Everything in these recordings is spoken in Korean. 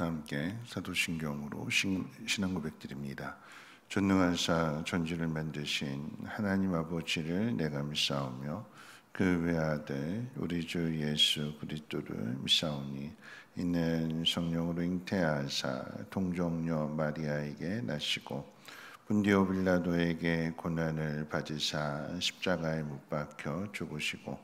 다 함께 사도신경으로 신앙 고백드립니다. 전능하사 전지를 만드신 하나님 아버지를 내가 믿사오며 그 외아들 우리 주 예수 그리스도를 믿사오니 이는 성령으로 잉태하사 동정녀 마리아에게 나시고 본디오 빌라도에게 고난을 받으사 십자가에 못 박혀 죽으시고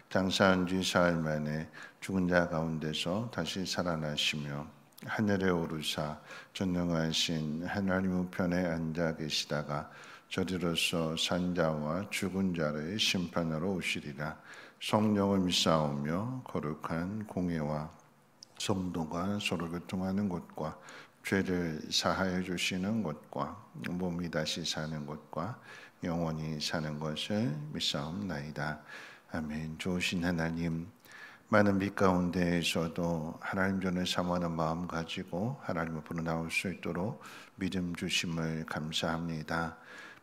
장사한 뒤 사흘 만에 죽은 자 가운데서 다시 살아나시며 하늘에 오르사 전능하신 하나님 우편에 앉아 계시다가 저리로서 산자와 죽은 자를 심판하러 오시리라. 성령을 믿사오며 거룩한 공회와 성도가 서로 교통하는 곳과 죄를 사하여 주시는 것과 몸이 다시 사는 것과 영원히 사는 것을 믿사옵나이다. 아멘. 좋으신 하나님, 많은 빛 가운데에서도 하나님 전을 사모하는 마음 가지고 하나님 앞으로 나올 수 있도록 믿음 주심을 감사합니다.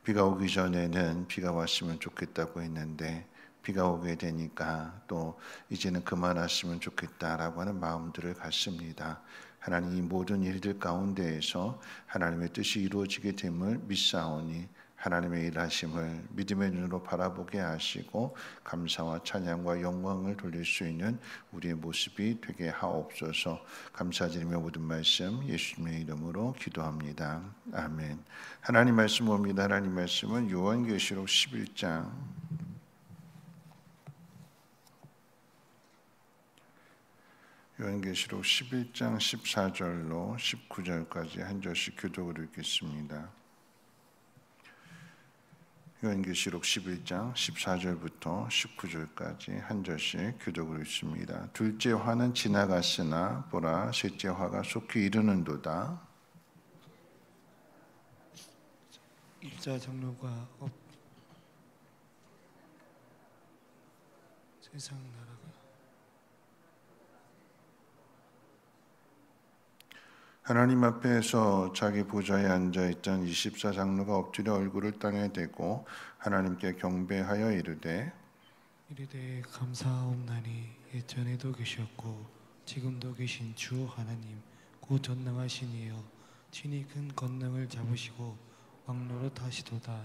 비가 오기 전에는 비가 왔으면 좋겠다고 했는데 비가 오게 되니까 또 이제는 그만 왔으면 좋겠다라고 하는 마음들을 갖습니다. 하나님, 이 모든 일들 가운데에서 하나님의 뜻이 이루어지게 됨을 믿사오니 하나님의 일하심을 믿음의 눈으로 바라보게 하시고 감사와 찬양과 영광을 돌릴 수 있는 우리의 모습이 되게 하옵소서. 감사드리며 모든 말씀 예수님의 이름으로 기도합니다. 아멘. 하나님 말씀 봅니다. 하나님 말씀은 요한계시록 11장 14절로 19절까지 한 절씩 교독을 읽겠습니다. 요한계시록 11장 14절부터 19절까지 한 절씩 교독을 읽습니다. 둘째 화는 지나갔으나 보라 셋째 화가 속히 이르는도다. 일자 장로가 세상 나라가 하나님 앞에서 자기 보좌에 앉아있던 24장로가 엎드려 얼굴을 땅에 대고 하나님께 경배하여 이르되 감사하옵나니 예전에도 계셨고 지금도 계신 주 하나님 곧 전능하신 이여 친히 큰 권능을 잡으시고 왕노릇 하시도다.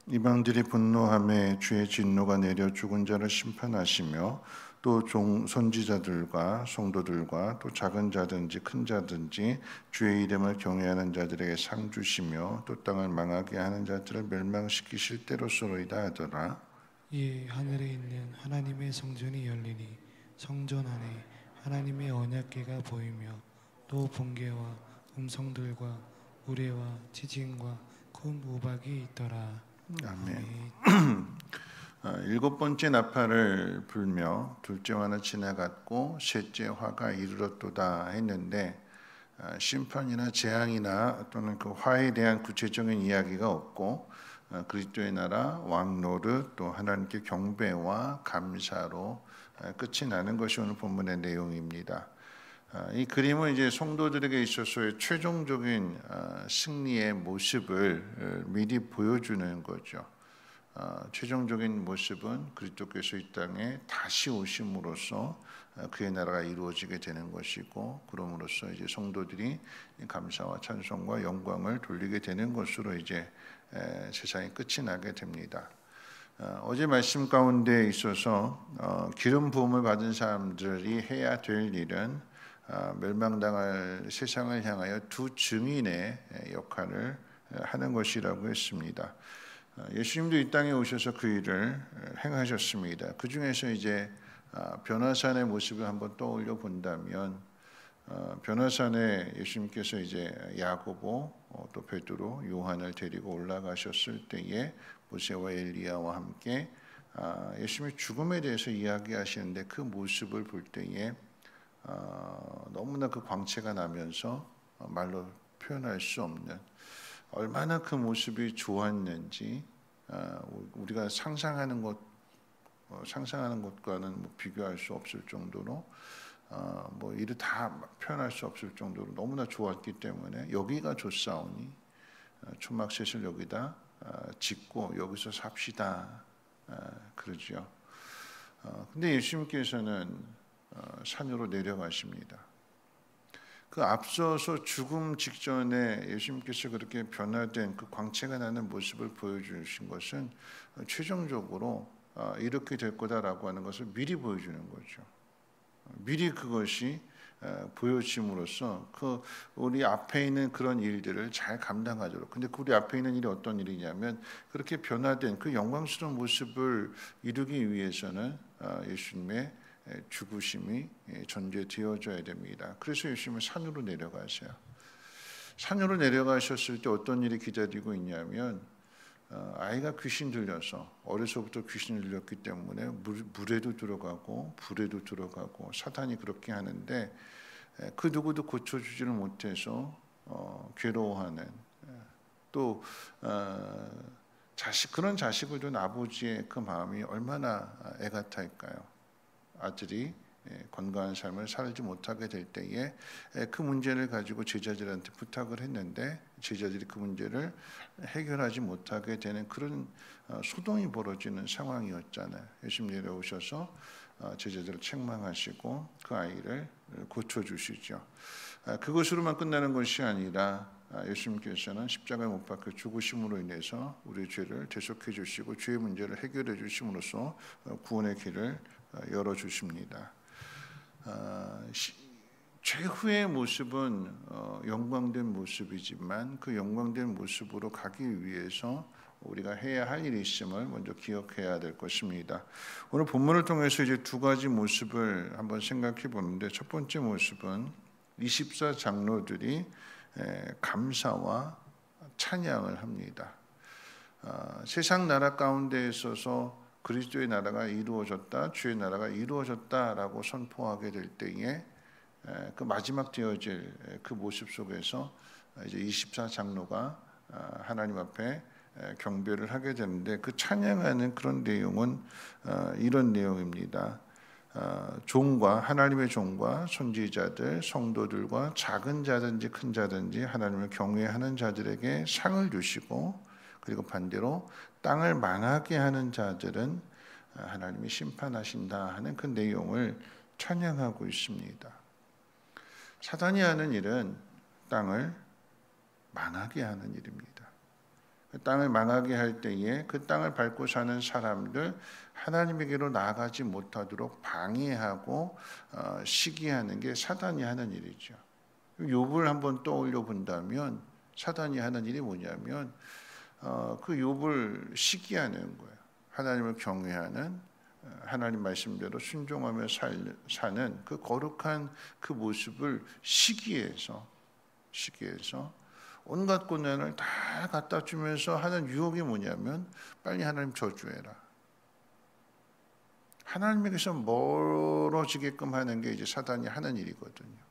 이방들이 분노하며 주의 진노가 내려 죽은 자를 심판하시며 또 선지자들과 성도들과 또 작은 자든지 큰 자든지 주의 이름을 경외하는 자들에게 상 주시며 또 땅을 망하게 하는 자들을 멸망시키실 때로서로이다 하더라. 예, 하늘에 있는 하나님의 성전이 열리니 성전 안에 하나님의 언약궤가 보이며 또 번개와 음성들과 우레와 지진과 큰 우박이 있더라. 아멘. 일곱 번째 나팔을 불며 둘째 화는 지나갔고 셋째 화가 이르렀도다 했는데 심판이나 재앙이나 또는 그 화에 대한 구체적인 이야기가 없고 그리스도의 나라 왕노릇 또 하나님께 경배와 감사로 끝이 나는 것이 오늘 본문의 내용입니다. 이 그림은 이제 성도들에게 있어서의 최종적인 승리의 모습을 미리 보여주는 거죠. 최종적인 모습은 그리스도께서 이 땅에 다시 오심으로써 그의 나라가 이루어지게 되는 것이고 그럼으로써 이제 성도들이 감사와 찬송과 영광을 돌리게 되는 것으로 이제 세상이 끝이 나게 됩니다. 어제 말씀 가운데 있어서 기름 부음을 받은 사람들이 해야 될 일은 멸망당할 세상을 향하여 두 증인의 역할을 하는 것이라고 했습니다. 예수님도 이 땅에 오셔서 그 일을 행하셨습니다. 그 중에서 이제 변화산의 모습을 한번 떠올려 본다면 변화산에 예수님께서 이제 야고보 또 베드로 요한을 데리고 올라가셨을 때에 모세와 엘리야와 함께 예수님의 죽음에 대해서 이야기하시는데 그 모습을 볼 때에 너무나 그 광채가 나면서 말로 표현할 수 없는 얼마나 그 모습이 좋았는지 우리가 상상하는 것과는 비교할 수 없을 정도로 이를 다 표현할 수 없을 정도로 너무나 좋았기 때문에 여기가 좋사오니 초막셋을 여기다 짓고 여기서 삽시다 그러죠. 근데 예수님께서는 산으로 내려가십니다. 그 앞서서 죽음 직전에 예수님께서 그렇게 변화된 그 광채가 나는 모습을 보여주신 것은 최종적으로 이렇게 될 거다라고 하는 것을 미리 보여주는 거죠. 미리 그것이 보여짐으로써 그 우리 앞에 있는 그런 일들을 잘 감당하도록. 근데 그 우리 앞에 있는 일이 어떤 일이냐면 그렇게 변화된 그 영광스러운 모습을 이루기 위해서는 예수님의 죽으심이 전제되어져야 됩니다. 그래서 예수님은 산으로 내려가세요. 산으로 내려가셨을 때 어떤 일이 기다리고 있냐면 아이가 귀신 들려서 어려서부터 귀신을 들렸기 때문에 물에도 들어가고 불에도 들어가고 사탄이 그렇게 하는데 그 누구도 고쳐주지를 못해서 괴로워하는 또 그런 자식을 둔 아버지의 그 마음이 얼마나 애가 탈까요? 아들이 건강한 삶을 살지 못하게 될 때에 그 문제를 가지고 제자들한테 부탁을 했는데 제자들이 그 문제를 해결하지 못하게 되는 그런 소동이 벌어지는 상황이었잖아요. 예수님 내려오셔서 제자들을 책망하시고 그 아이를 고쳐주시죠. 그것으로만 끝나는 것이 아니라 예수님께서는 십자가에 못 박혀 죽으심으로 인해서 우리의 죄를 대속해 주시고 죄의 문제를 해결해 주심으로써 구원의 길을 열어주십니다. 최후의 모습은 영광된 모습이지만 그 영광된 모습으로 가기 위해서 우리가 해야 할 일이 있음을 먼저 기억해야 될 것입니다. 오늘 본문을 통해서 이제 두 가지 모습을 한번 생각해 보는데 첫 번째 모습은 24 장로들이 감사와 찬양을 합니다. 세상 나라 가운데 있어서 그리스도의 나라가 이루어졌다, 주의 나라가 이루어졌다라고 선포하게 될 때에 그 마지막 되어질 그 모습 속에서 이제 24 장로가 하나님 앞에 경배를 하게 되는데 그 찬양하는 그런 내용은 이런 내용입니다. 종과 하나님의 종과 선지자들, 성도들과 작은 자든지 큰 자든지 하나님을 경외하는 자들에게 상을 주시고 그리고 반대로 땅을 망하게 하는 자들은 하나님이 심판하신다 하는 그 내용을 찬양하고 있습니다. 사단이 하는 일은 땅을 망하게 하는 일입니다. 그 땅을 망하게 할 때에 그 땅을 밟고 사는 사람들 하나님에게로 나아가지 못하도록 방해하고 시기하는 게 사단이 하는 일이죠. 욥을 한번 떠올려 본다면 사단이 하는 일이 뭐냐면 그 욥을 시기하는 거예요. 하나님을 경외하는 하나님 말씀대로 순종하며 사는 그 거룩한 그 모습을 시기해서 온갖 고난을 다 갖다 주면서 하는 유혹이 뭐냐면 빨리 하나님 저주해라. 하나님에게서 멀어지게끔 하는 게 이제 사단이 하는 일이거든요.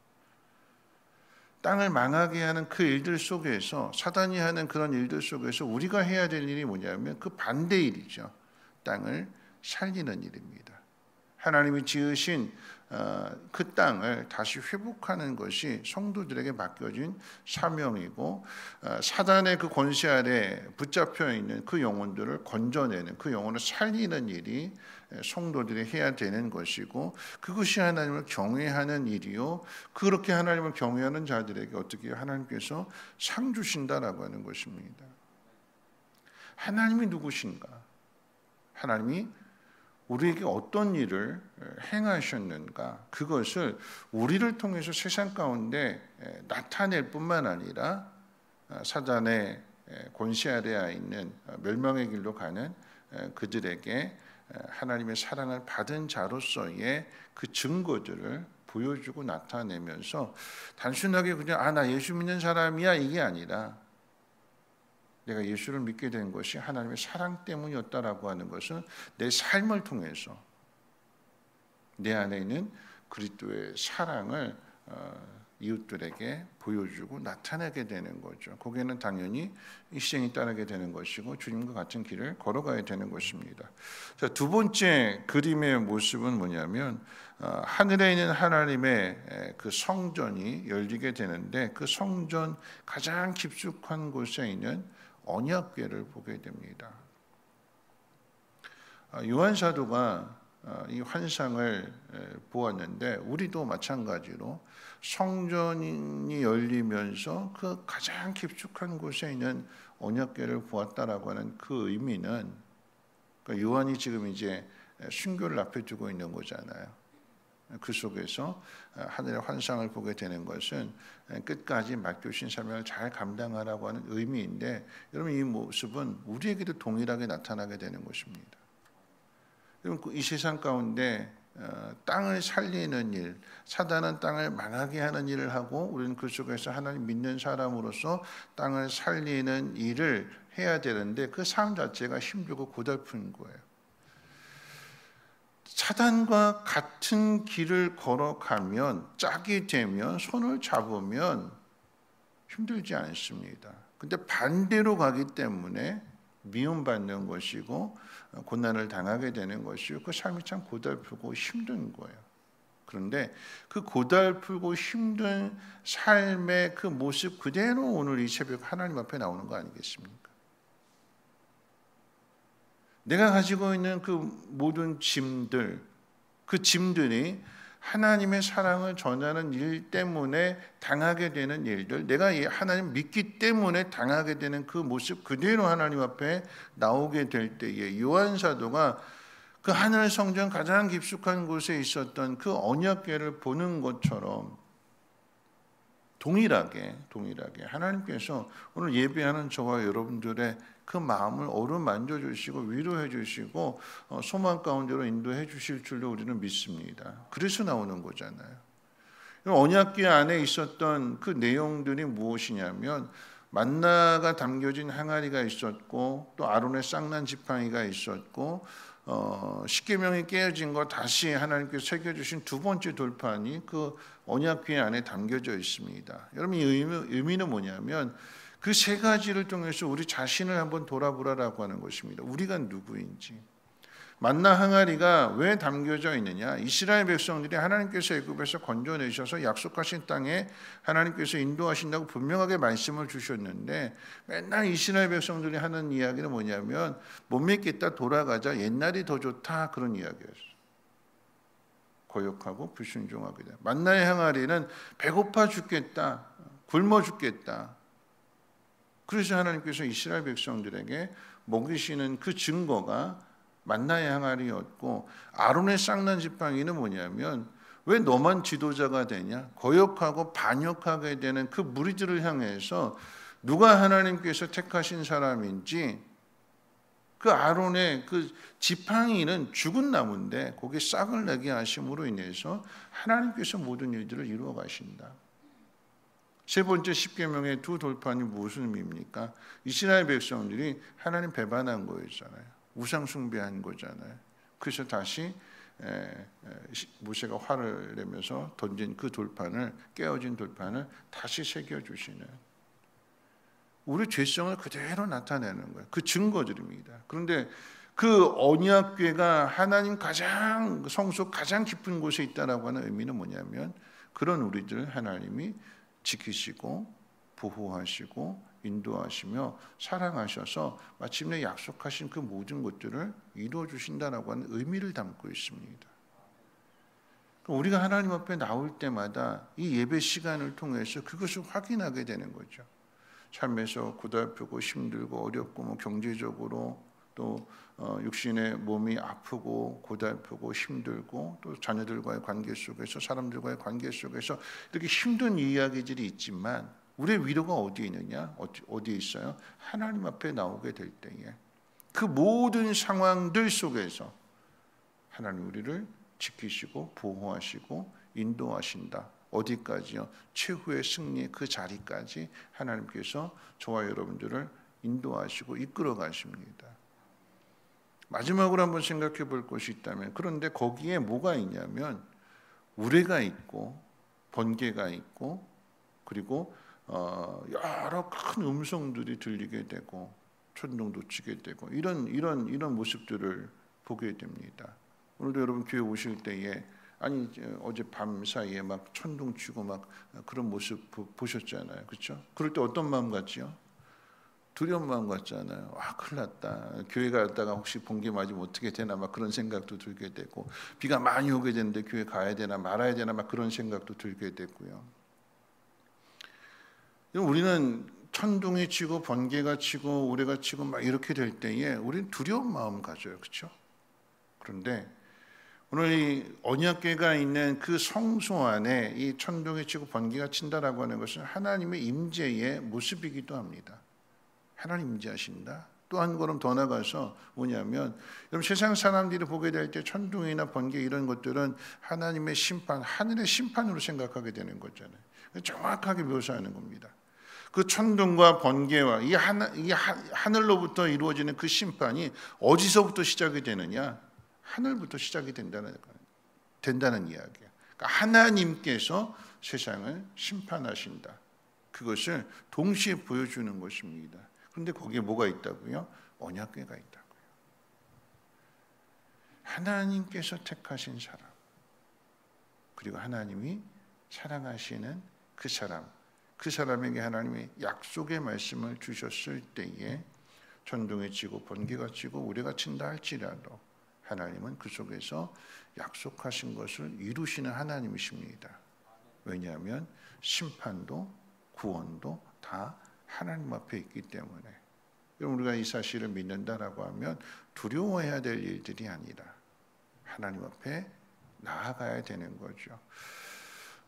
땅을 망하게 하는 그 일들 속에서 사단이 하는 그런 일들 속에서 우리가 해야 될 일이 뭐냐면 그 반대 일이죠. 땅을 살리는 일입니다. 하나님이 지으신 그 땅을 다시 회복하는 것이 성도들에게 맡겨진 사명이고 사단의 그 권세 아래 붙잡혀 있는 그 영혼들을 건져내는 그 영혼을 살리는 일이 성도들이 해야 되는 것이고 그것이 하나님을 경외하는 일이요 그렇게 하나님을 경외하는 자들에게 어떻게 하나님께서 상 주신다라고 하는 것입니다. 하나님이 누구신가? 하나님이 우리에게 어떤 일을 행하셨는가 그것을 우리를 통해서 세상 가운데 나타낼 뿐만 아니라 사단의 권세 아래에 있는 멸망의 길로 가는 그들에게 하나님의 사랑을 받은 자로서의 그 증거들을 보여주고 나타내면서 단순하게 그냥 나 예수 믿는 사람이야 이게 아니라 내가 예수를 믿게 된 것이 하나님의 사랑 때문이었다라고 하는 것은 내 삶을 통해서 내 안에 있는 그리스도의 사랑을 이웃들에게 보여주고 나타내게 되는 거죠. 거기에는 당연히 희생이 따르게 되는 것이고 주님과 같은 길을 걸어가야 되는 것입니다. 자, 두 번째 그림의 모습은 뭐냐면 하늘에 있는 하나님의 그 성전이 열리게 되는데 그 성전 가장 깊숙한 곳에 있는 언약궤를 보게 됩니다. 요한 사도가 이 환상을 보았는데 우리도 마찬가지로 성전이 열리면서 그 가장 깊숙한 곳에 있는 언약궤를 보았다라고 하는 그 의미는, 그러니까 요한이 지금 이제 순교를 앞에 두고 있는 거잖아요. 그 속에서 하늘의 환상을 보게 되는 것은 끝까지 맡겨주신 사명을 잘 감당하라고 하는 의미인데, 여러분 이 모습은 우리에게도 동일하게 나타나게 되는 것입니다. 여러분 이 세상 가운데 땅을 살리는 일, 사단은 땅을 망하게 하는 일을 하고 우리는 그 속에서 하나님 믿는 사람으로서 땅을 살리는 일을 해야 되는데 그 삶 자체가 힘들고 고달픈 거예요. 사단과 같은 길을 걸어가면, 짝이 되면, 손을 잡으면 힘들지 않습니다. 근데 반대로 가기 때문에 미움받는 것이고 고난을 당하게 되는 것이고 그 삶이 참 고달프고 힘든 거예요. 그런데 그 고달프고 힘든 삶의 그 모습 그대로 오늘 이 새벽 하나님 앞에 나오는 거 아니겠습니까? 내가 가지고 있는 그 모든 짐들, 그 짐들이 하나님의 사랑을 전하는 일 때문에 당하게 되는 일들, 내가 하나님 믿기 때문에 당하게 되는 그 모습 그대로 하나님 앞에 나오게 될 때에 요한 사도가 그 하늘 성전 가장 깊숙한 곳에 있었던 그 언약궤를 보는 것처럼 동일하게 하나님께서 오늘 예배하는 저와 여러분들의 그 마음을 어루만져 주시고 위로해 주시고 소망 가운데로 인도해 주실 줄로 우리는 믿습니다. 그래서 나오는 거잖아요. 언약궤 안에 있었던 그 내용들이 무엇이냐면 만나가 담겨진 항아리가 있었고 또 아론의 쌍난 지팡이가 있었고 십계명이 깨어진 거 다시 하나님께서 새겨주신 두 번째 돌판이 그 언약궤 안에 담겨져 있습니다. 여러분 이 의미는 뭐냐면 그 세 가지를 통해서 우리 자신을 한번 돌아보라라고 하는 것입니다. 우리가 누구인지. 만나 항아리가 왜 담겨져 있느냐? 이스라엘 백성들이 하나님께서 애굽에서 건져내셔서 약속하신 땅에 하나님께서 인도하신다고 분명하게 말씀을 주셨는데 맨날 이스라엘 백성들이 하는 이야기는 뭐냐면 못 믿겠다, 돌아가자, 옛날이 더 좋다, 그런 이야기였어요. 고역하고 불순종하게 돼. 만나의 항아리는 배고파 죽겠다, 굶어 죽겠다. 그래서 하나님께서 이스라엘 백성들에게 먹이시는 그 증거가 만나의 항아리였고, 아론의 쌍난 지팡이는 뭐냐면 왜 너만 지도자가 되냐? 거역하고 반역하게 되는 그 무리들을 향해서 누가 하나님께서 택하신 사람인지, 그 아론의 그 지팡이는 죽은 나무인데 거기에 싹을 내게 하심으로 인해서 하나님께서 모든 일들을 이루어 가신다. 세 번째 십계명의 두 돌판이 무슨 의미입니까? 이스라엘 백성들이 하나님 배반한 거였잖아요. 우상 숭배한 거잖아요. 그래서 다시 모세가 화를 내면서 던진 그 돌판을, 깨어진 돌판을 다시 새겨주시는, 우리 죄성을 그대로 나타내는 거예요. 그 증거들입니다. 그런데 그 언약궤가 하나님 가장 성소 가장 깊은 곳에 있다라고 하는 의미는 뭐냐면 그런 우리들 하나님이 지키시고 보호하시고 인도하시며 사랑하셔서 마침내 약속하신 그 모든 것들을 이루어 주신다라고 하는 의미를 담고 있습니다. 우리가 하나님 앞에 나올 때마다 이 예배 시간을 통해서 그것을 확인하게 되는 거죠. 삶에서 고달프고 힘들고 어렵고 뭐 경제적으로 또 육신의 몸이 아프고 고달프고 힘들고 또 자녀들과의 관계 속에서 사람들과의 관계 속에서 이렇게 힘든 이야기들이 있지만 우리의 위로가 어디에 있느냐? 어디에 있어요? 하나님 앞에 나오게 될 때에 그 모든 상황들 속에서 하나님 우리를 지키시고 보호하시고 인도하신다. 어디까지요? 최후의 승리 그 자리까지 하나님께서 저와 여러분들을 인도하시고 이끌어 가십니다. 마지막으로 한번 생각해 볼 것이 있다면, 그런데 거기에 뭐가 있냐면 우레가 있고 번개가 있고 그리고 여러 큰 음성들이 들리게 되고 천둥도 치게 되고 이런 모습들을 보게 됩니다. 오늘도 여러분 교회 오실 때에 아니 어제 밤 사이에 막 천둥 치고 막 그런 모습 보셨잖아요, 그렇죠? 그럴 때 어떤 마음 같지요? 두려운 마음 같잖아요. 와, 큰일 났다. 교회 갔다가 혹시 번개 맞으면 어떻게 되나 막 그런 생각도 들게 되고, 비가 많이 오게 되는데 교회 가야 되나 말아야 되나 막 그런 생각도 들게 되고요. 우리는 천둥이 치고 번개가 치고 우레가 치고 막 이렇게 될 때에 우리는 두려운 마음 가져요. 그렇죠? 그런데 오늘 이 언약궤가 있는 그 성소 안에 이 천둥이 치고 번개가 친다라고 하는 것은 하나님의 임재의 모습이기도 합니다. 하나님 임재하신다. 또 한 걸음 더 나가서 뭐냐면, 여러분 세상 사람들이 보게 될 때 천둥이나 번개 이런 것들은 하나님의 심판, 하늘의 심판으로 생각하게 되는 거잖아요. 정확하게 묘사하는 겁니다. 그 천둥과 번개와 이 하늘로부터 이루어지는 그 심판이 어디서부터 시작이 되느냐? 하늘부터 시작이 된다는 이야기예요. 그러니까 하나님께서 세상을 심판하신다. 그것을 동시에 보여주는 것입니다. 그런데 거기에 뭐가 있다고요? 언약궤가 있다고요. 하나님께서 택하신 사람, 그리고 하나님이 사랑하시는 그 사람, 그 사람에게 하나님이 약속의 말씀을 주셨을 때에 천둥이 치고 번개가 치고 우레가 친다 할지라도 하나님은 그 속에서 약속하신 것을 이루시는 하나님이십니다. 왜냐하면 심판도 구원도 다 하나님 앞에 있기 때문에. 우리가 이 사실을 믿는다라고 하면 두려워해야 될 일들이 아니라 하나님 앞에 나아가야 되는 거죠.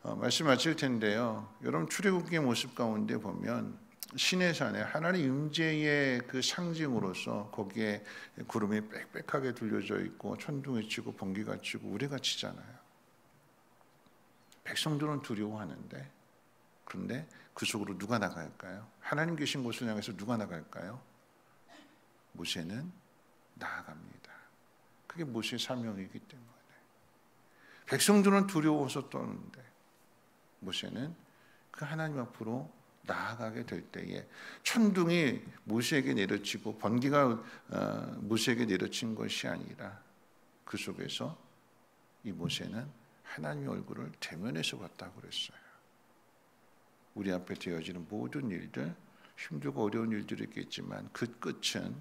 말씀 마칠 텐데요. 여러분 출애굽기의 모습 가운데 보면 시내산에 하나님 임재의 그 상징으로서 거기에 구름이 빽빽하게 둘려져 있고 천둥이 치고 번개가 치고 우레가 치잖아요. 백성들은 두려워하는데, 그런데 그 속으로 누가 나갈까요? 하나님 계신 곳을 향해서 누가 나갈까요? 모세는 나아갑니다. 그게 모세의 사명이기 때문에. 백성들은 두려워서 떠는데 모세는 그 하나님 앞으로 나아가게 될 때에 천둥이 모세에게 내려치고 번개가 모세에게 내려친 것이 아니라 그 속에서 이 모세는 하나님의 얼굴을 대면해서 봤다고 그랬어요. 우리 앞에 되어지는 모든 일들, 힘들고 어려운 일들이 있겠지만 그 끝은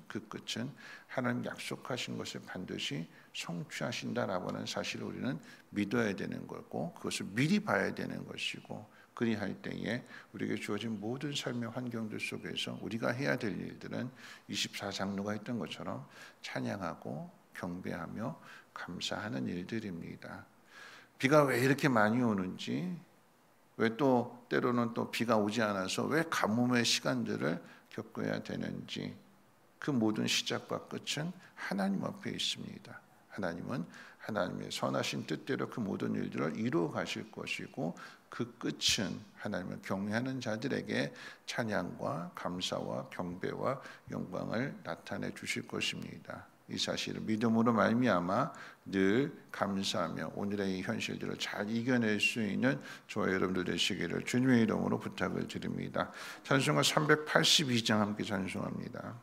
하나님 약속하신 것을 반드시 성취하신다라고 하는 사실을 우리는 믿어야 되는 거고, 그것을 미리 봐야 되는 것이고, 그리할 때에 우리에게 주어진 모든 삶의 환경들 속에서 우리가 해야 될 일들은 24장로가 했던 것처럼 찬양하고 경배하며 감사하는 일들입니다. 비가 왜 이렇게 많이 오는지, 왜 또 때로는 또 비가 오지 않아서 왜 가뭄의 시간들을 겪어야 되는지, 그 모든 시작과 끝은 하나님 앞에 있습니다. 하나님은 하나님의 선하신 뜻대로 그 모든 일들을 이루어 가실 것이고, 그 끝은 하나님을 경외하는 자들에게 찬양과 감사와 경배와 영광을 나타내 주실 것입니다. 이 사실을 믿음으로 말미암아 늘 감사하며 오늘의 이 현실들을 잘 이겨낼 수 있는 저와 여러분들 되시기를 주님의 이름으로 부탁을 드립니다. 찬송가 382장 함께 찬송합니다.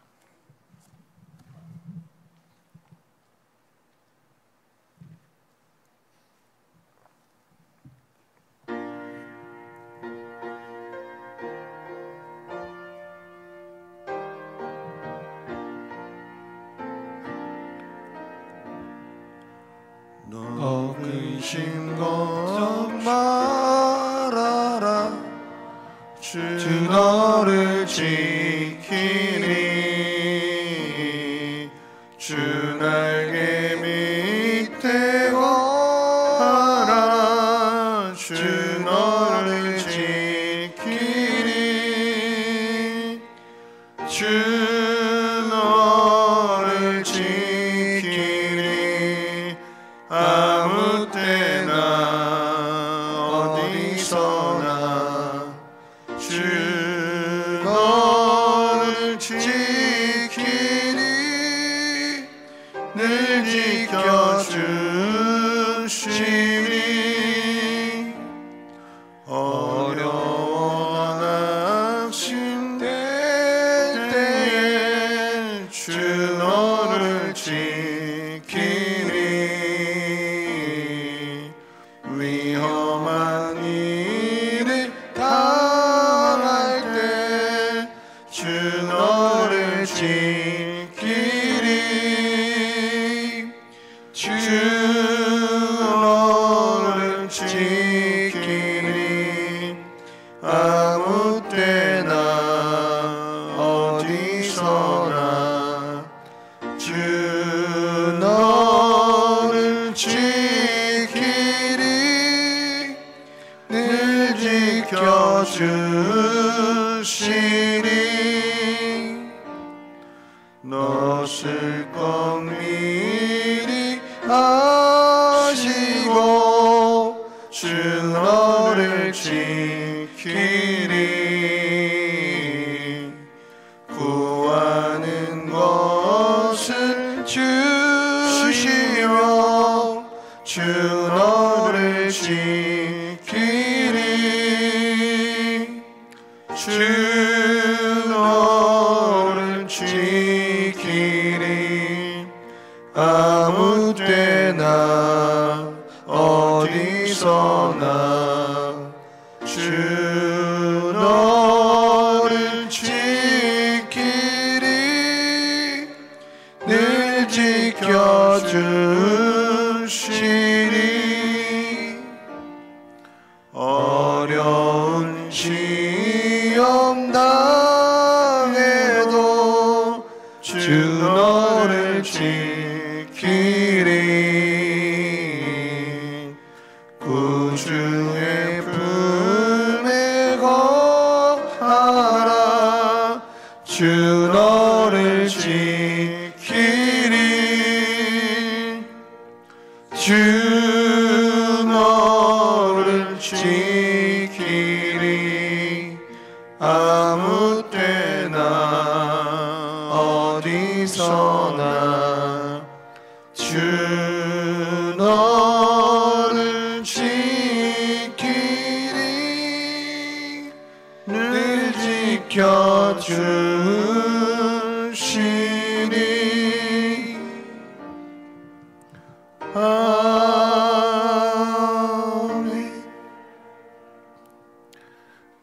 근심 걱정 말아라. 주 너를 지키니. 주 날개 밑에 거하라. 주 너를 지키니. 주 너를 지키니. 아무 때나 어디서나 주 너를 지키니. 늘 지켜주시니. 어려워 낙심될 때에 주 너를 지키니. 위험한 일을 당할 때 주 너를 지키리 아무 때나 어디서나 주 너를 지키리 늘 지켜주시리 너를 꼭 미리 아시고 주 너를 지키리 구하는 것을 주시며 주 너를 지키리 주 너를 지키리 아무 때나 어디서나 주 너를 지키리 늘 지켜주시리 어려운 시험 당해도 주 너를 지키리 구주의 품에 거하라 주 너를 지키리 주 너를 지키리 아무 때나 어디서나 주 너를 지키리 늘 지켜주시리 아멘.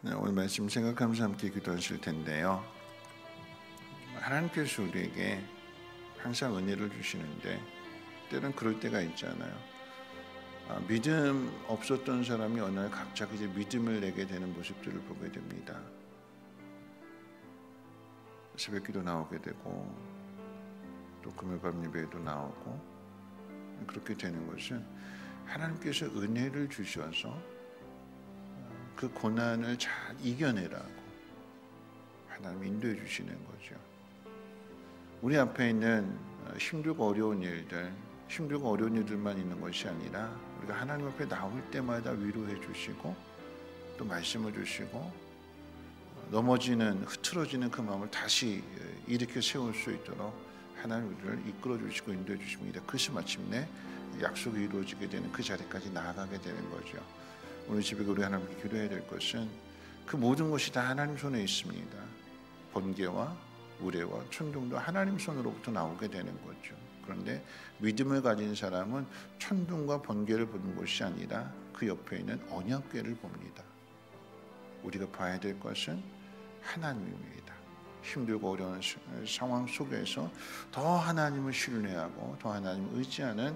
네, 오늘 말씀 생각하면서 함께 기도하실 텐데요. 하나님께서 우리에게 항상 은혜를 주시는데 때는 그럴 때가 있잖아요. 믿음 없었던 사람이 어느 날 갑자기 이제 믿음을 내게 되는 모습들을 보게 됩니다. 새벽기도 나오게 되고 또 금요밤 예배에도 나오고 그렇게 되는 것은 하나님께서 은혜를 주셔서 그 고난을 잘 이겨내라고 하나님 인도해 주시는 거죠. 우리 앞에 있는 힘들고 어려운 일들, 힘들고 어려운 일들만 있는 것이 아니라 우리가 하나님 앞에 나올 때마다 위로해 주시고 또 말씀을 주시고 넘어지는 흐트러지는 그 마음을 다시 일으켜 세울 수 있도록 하나님 우리를 이끌어 주시고 인도해 주십니다. 그것이 마침내 약속이 이루어지게 되는 그 자리까지 나아가게 되는 거죠. 오늘 집에 우리 하나님께 기도해야 될 것은 그 모든 것이 다 하나님 손에 있습니다. 번개와 우레와 천둥도 하나님 손으로부터 나오게 되는 거죠. 그런데 믿음을 가진 사람은 천둥과 번개를 보는 것이 아니라 그 옆에 있는 언약궤를 봅니다. 우리가 봐야 될 것은 하나님입니다. 힘들고 어려운 상황 속에서 더 하나님을 신뢰하고 더 하나님을 의지하는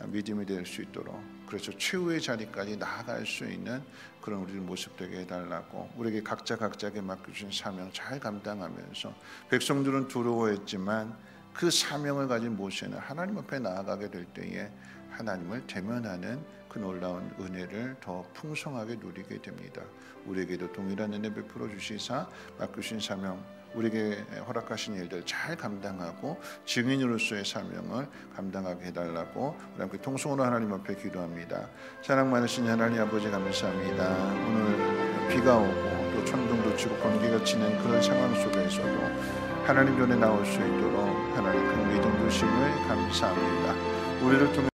믿음이 될 수 있도록, 그래서 최후의 자리까지 나아갈 수 있는 그런 우리의 모습 되게 해달라고, 우리에게 각자에게 맡겨주신 사명 잘 감당하면서, 백성들은 두려워했지만 그 사명을 가진 모세는 하나님 앞에 나아가게 될 때에 하나님을 대면하는 그 놀라운 은혜를 더 풍성하게 누리게 됩니다. 우리에게도 동일한 은혜 베풀어 주시사 맡기신 사명, 우리에게 허락하신 일들 잘 감당하고 증인으로서의 사명을 감당하게 해달라고 우리 함께 통성으로 하나님 앞에 기도합니다. 사랑 많으신 하나님 아버지 감사합니다. 오늘 비가 오고 또 천둥도 치고 번개가 치는 그런 상황 속에서도 하나님 전에 나올 수 있도록 하나님 큰 믿음 주심을 감사합니다. 우리를 통해